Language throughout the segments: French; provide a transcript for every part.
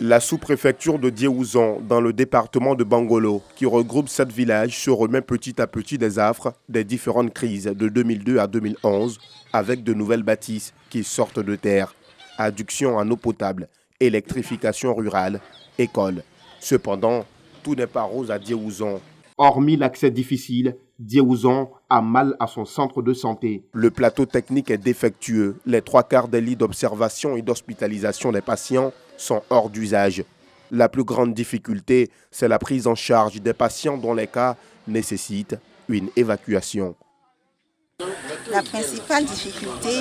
La sous-préfecture de Diéouzan, dans le département de Bangolo, qui regroupe 7 villages, se remet petit à petit des affres des différentes crises de 2002 à 2011, avec de nouvelles bâtisses qui sortent de terre, adduction en eau potable, électrification rurale, école. Cependant, tout n'est pas rose à Diéouzan. Hormis l'accès difficile, Diéouzan a mal à son centre de santé. Le plateau technique est défectueux. Les 3/4 des lits d'observation et d'hospitalisation des patients sont hors d'usage. La plus grande difficulté, c'est la prise en charge des patients dont les cas nécessitent une évacuation. La principale difficulté,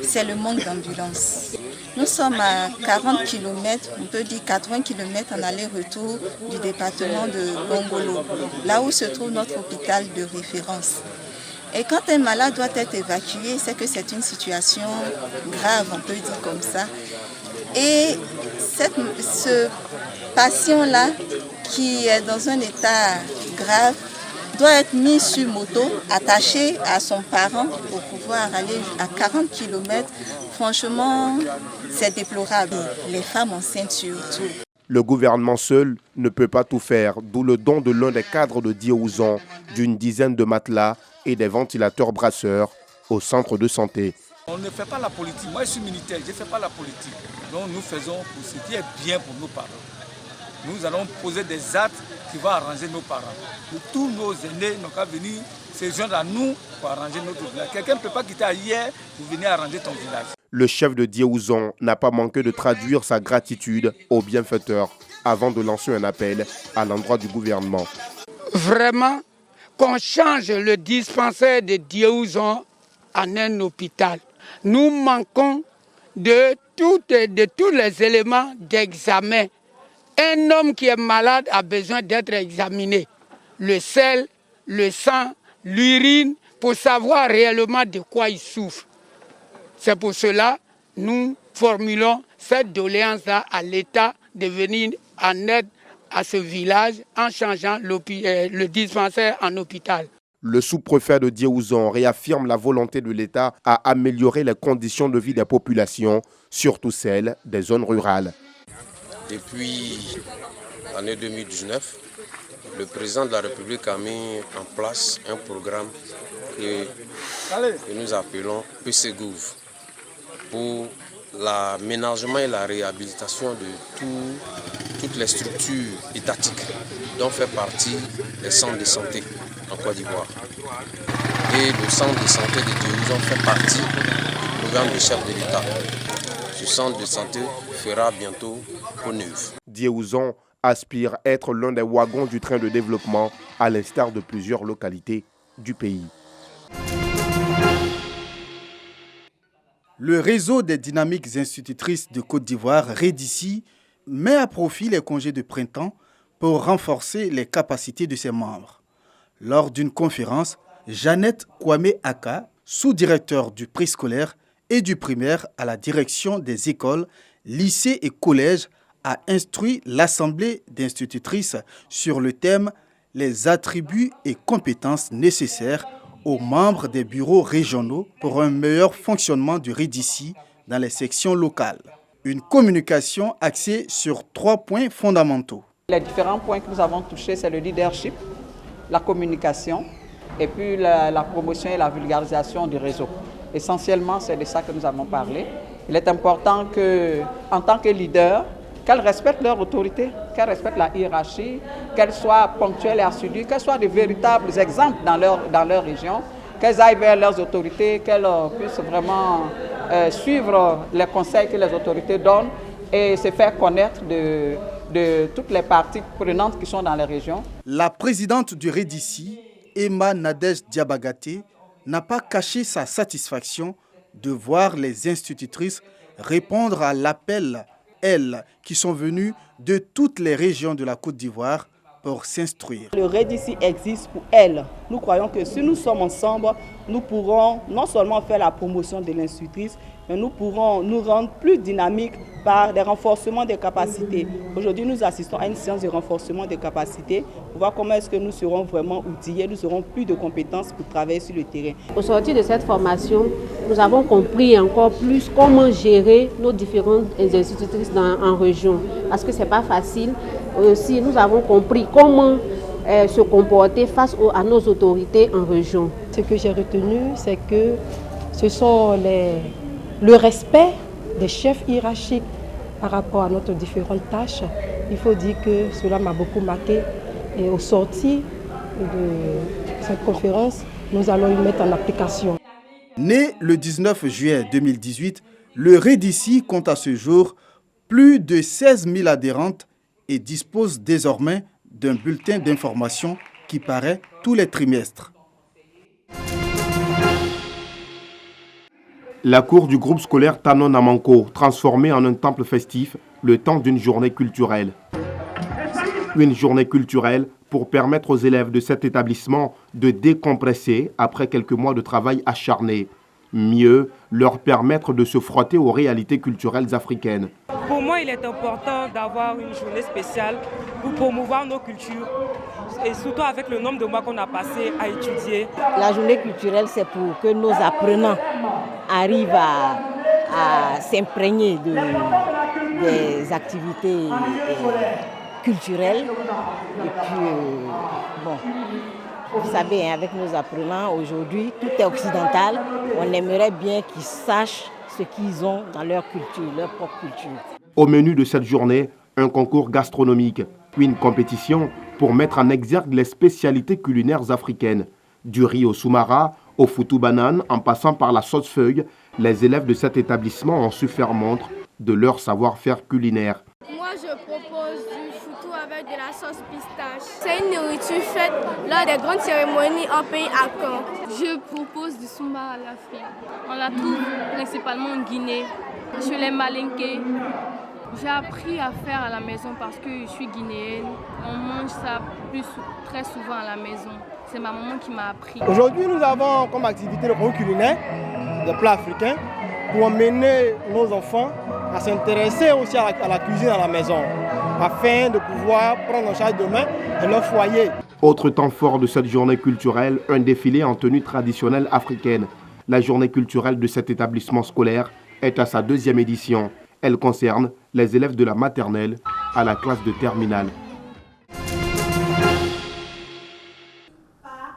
c'est le manque d'ambulances. Nous sommes à 40 km, on peut dire 80 km en aller-retour du département de Bangolo, là où se trouve notre hôpital de référence. Et quand un malade doit être évacué, c'est que c'est une situation grave, on peut dire comme ça. Et ce patient-là, qui est dans un état grave, doit être mis sur moto, attaché à son parent pour pouvoir aller à 40 km. Franchement, c'est déplorable. Les femmes enceintes surtout. Le gouvernement seul ne peut pas tout faire, d'où le don de l'un des cadres de Diéouzan d'une dizaine de matelas et des ventilateurs brasseurs au centre de santé. On ne fait pas la politique. Moi, je suis militaire, je ne fais pas la politique. Donc, nous faisons pour ce qui est bien pour nos parents. Nous allons poser des actes qui vont arranger nos parents. Et tous nos aînés n'ont qu'à venir se joindre à nous pour arranger notre village. Quelqu'un ne peut pas quitter ailleurs pour venir arranger ton village. Le chef de Diéouzan n'a pas manqué de traduire sa gratitude aux bienfaiteurs avant de lancer un appel à l'endroit du gouvernement. Vraiment, qu'on change le dispensaire de Diéouzan en un hôpital. Nous manquons de tous les éléments d'examen. Un homme qui est malade a besoin d'être examiné. Le sel, le sang, l'urine, pour savoir réellement de quoi il souffre. C'est pour cela que nous formulons cette doléance-là à l'État de venir en aide à ce village en changeant le dispensaire en hôpital. Le sous-préfet de Diéouzan réaffirme la volonté de l'État à améliorer les conditions de vie des populations, surtout celles des zones rurales. Depuis l'année 2019, le président de la République a mis en place un programme que nous appelons PCGouv pour l'aménagement et la réhabilitation de toutes les structures étatiques dont fait partie les centres de santé en Côte d'Ivoire. Et le centre de santé de Diéouzan fait partie du programme du chef de l'État. Ce centre de santé fera bientôt peau neuve. Diéouzan aspire à être l'un des wagons du train de développement, à l'instar de plusieurs localités du pays. Le réseau des dynamiques institutrices de Côte d'Ivoire, REDICI, met à profit les congés de printemps pour renforcer les capacités de ses membres. Lors d'une conférence, Jeannette Kwame-Aka, sous-directeur du préscolaire et du primaire à la direction des écoles, lycées et collèges, a instruit l'Assemblée d'institutrices sur le thème « Les attributs et compétences nécessaires aux membres des bureaux régionaux pour un meilleur fonctionnement du REDICI dans les sections locales ». Une communication axée sur 3 points fondamentaux. Les différents points que nous avons touchés, c'est le leadership, la communication et puis la promotion et la vulgarisation du réseau. Essentiellement, c'est de ça que nous avons parlé. Il est important qu'en tant que leader, qu'elles respectent leur autorité, qu'elles respectent la hiérarchie, qu'elles soient ponctuelles et assidues, qu'elles soient de véritables exemples dans leur région, qu'elles aillent vers leurs autorités, qu'elles puissent vraiment suivre les conseils que les autorités donnent et se faire connaître de toutes les parties prenantes qui sont dans les régions. La présidente du REDICI, Emma Nadège Diabagaté, n'a pas caché sa satisfaction de voir les institutrices répondre à l'appel, elles qui sont venues de toutes les régions de la Côte d'Ivoire pour s'instruire. Le RAID ici existe pour elle. Nous croyons que si nous sommes ensemble, nous pourrons non seulement faire la promotion de l'institutrice, mais nous pourrons nous rendre plus dynamiques par des renforcements des capacités. Aujourd'hui, nous assistons à une séance de renforcement des capacités pour voir comment est-ce que nous serons vraiment outillés, nous aurons plus de compétences pour travailler sur le terrain. Au sortir de cette formation, nous avons compris encore plus comment gérer nos différentes institutrices en région. Parce que ce n'est pas facile. Aussi, nous avons compris comment se comporter face à nos autorités en région. Ce que j'ai retenu, c'est que ce sont le respect des chefs hiérarchiques par rapport à notre différentes tâches. Il faut dire que cela m'a beaucoup marqué. Et au sortir de cette conférence, nous allons y mettre en application. Né le 19 juillet 2018, le RAID compte à ce jour plus de 16 000 adhérentes et dispose désormais d'un bulletin d'information qui paraît tous les trimestres. La cour du groupe scolaire Tanon Amanko, transformée en un temple festif, le temps d'une journée culturelle. Une journée culturelle pour permettre aux élèves de cet établissement de décompresser après quelques mois de travail acharné. Mieux, leur permettre de se frotter aux réalités culturelles africaines. Pour moi, il est important d'avoir une journée spéciale pour promouvoir nos cultures et surtout avec le nombre de mois qu'on a passé à étudier. La journée culturelle, c'est pour que nos apprenants arrivent à s'imprégner des activités culturelles. Et puis, vous savez, avec nos apprenants, aujourd'hui, tout est occidental. On aimerait bien qu'ils sachent ce qu'ils ont dans leur culture, leur propre culture. Au menu de cette journée, un concours gastronomique, puis une compétition pour mettre en exergue les spécialités culinaires africaines. Du riz au soumara, au foutou banane, en passant par la sauce feuille, les élèves de cet établissement ont su faire montre de leur savoir-faire culinaire. Moi, je propose du foutou avec de la sauce pistache. C'est une nourriture faite lors des grandes cérémonies en pays à Caen. Je propose du soumara à l'Afrique. On la trouve principalement en Guinée, chez les Malinké. J'ai appris à faire à la maison parce que je suis guinéenne. On mange ça très souvent à la maison. C'est ma maman qui m'a appris. Aujourd'hui, nous avons comme activité le concours culinaire des plats africains pour amener nos enfants à s'intéresser aussi à la cuisine à la maison afin de pouvoir prendre en charge demain de leur foyer. Autre temps fort de cette journée culturelle, un défilé en tenue traditionnelle africaine. La journée culturelle de cet établissement scolaire est à sa 2e édition. Elle concerne les élèves de la maternelle à la classe de terminale.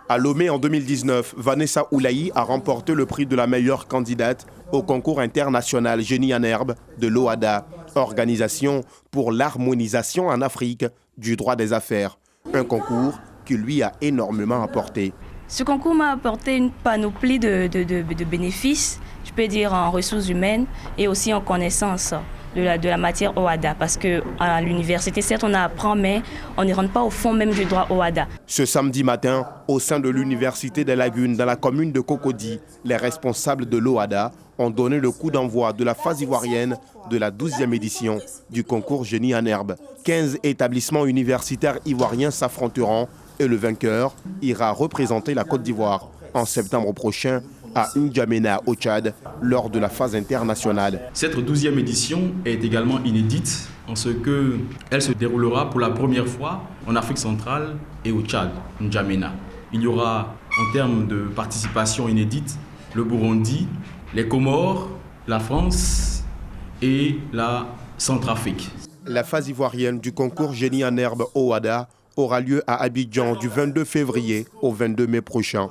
À Lomé en 2019, Vanessa Oulaï a remporté le prix de la meilleure candidate au concours international Génie en herbe de l'OHADA, organisation pour l'harmonisation en Afrique du droit des affaires. Un concours qui lui a énormément apporté. Ce concours m'a apporté une panoplie de bénéfices, je peux dire en ressources humaines et aussi en connaissance de la matière OHADA. Parce qu'à l'université, certes, on apprend, mais on ne rentre pas au fond même du droit OHADA. Ce samedi matin, au sein de l'Université des Lagunes, dans la commune de Cocody, les responsables de l'OHADA ont donné le coup d'envoi de la phase ivoirienne de la 12e édition du concours Génie en herbe. 15 établissements universitaires ivoiriens s'affronteront et le vainqueur ira représenter la Côte d'Ivoire en septembre prochain à N'Djamena au Tchad lors de la phase internationale. Cette 12e édition est également inédite en ce qu'elle se déroulera pour la première fois en Afrique centrale et au Tchad, N'Djamena. Il y aura en termes de participation inédite le Burundi, les Comores, la France et la Centrafrique. La phase ivoirienne du concours Génie en herbe OHADA aura lieu à Abidjan du 22 février au 22 mai prochain.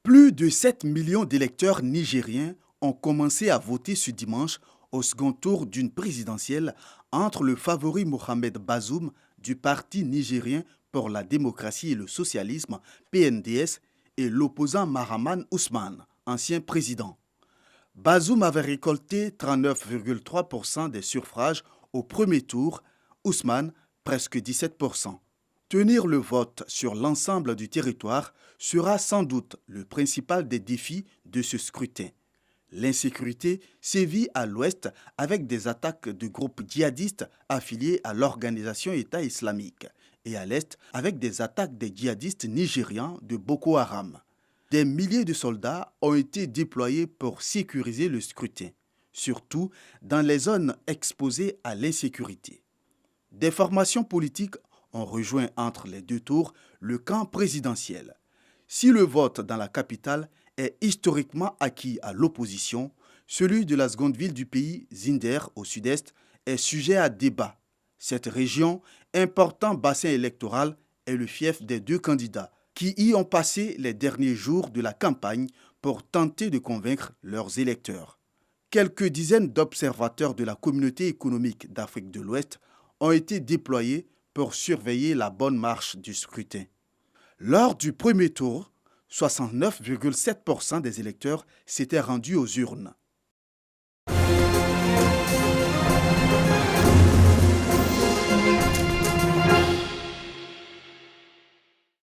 Plus de 7 millions d'électeurs nigériens ont commencé à voter ce dimanche au second tour d'une présidentielle entre le favori Mohamed Bazoum du Parti nigérien pour la démocratie et le socialisme, PNDS, et l'opposant Mahaman Ousmane, ancien président. Bazoum avait récolté 39,3% des suffrages au premier tour, Ousmane presque 17%. Tenir le vote sur l'ensemble du territoire sera sans doute le principal des défis de ce scrutin. L'insécurité sévit à l'ouest avec des attaques de groupes djihadistes affiliés à l'organisation État islamique et à l'est avec des attaques des djihadistes nigérians de Boko Haram. Des milliers de soldats ont été déployés pour sécuriser le scrutin, surtout dans les zones exposées à l'insécurité. Des formations politiques ont rejoint entre les deux tours le camp présidentiel. Si le vote dans la capitale est historiquement acquis à l'opposition, celui de la seconde ville du pays, Zinder, au sud-est, est sujet à débat. Cette région, important bassin électoral, est le fief des deux candidats qui y ont passé les derniers jours de la campagne pour tenter de convaincre leurs électeurs. Quelques dizaines d'observateurs de la communauté économique d'Afrique de l'Ouest ont été déployés pour surveiller la bonne marche du scrutin. Lors du premier tour, 69,7% des électeurs s'étaient rendus aux urnes.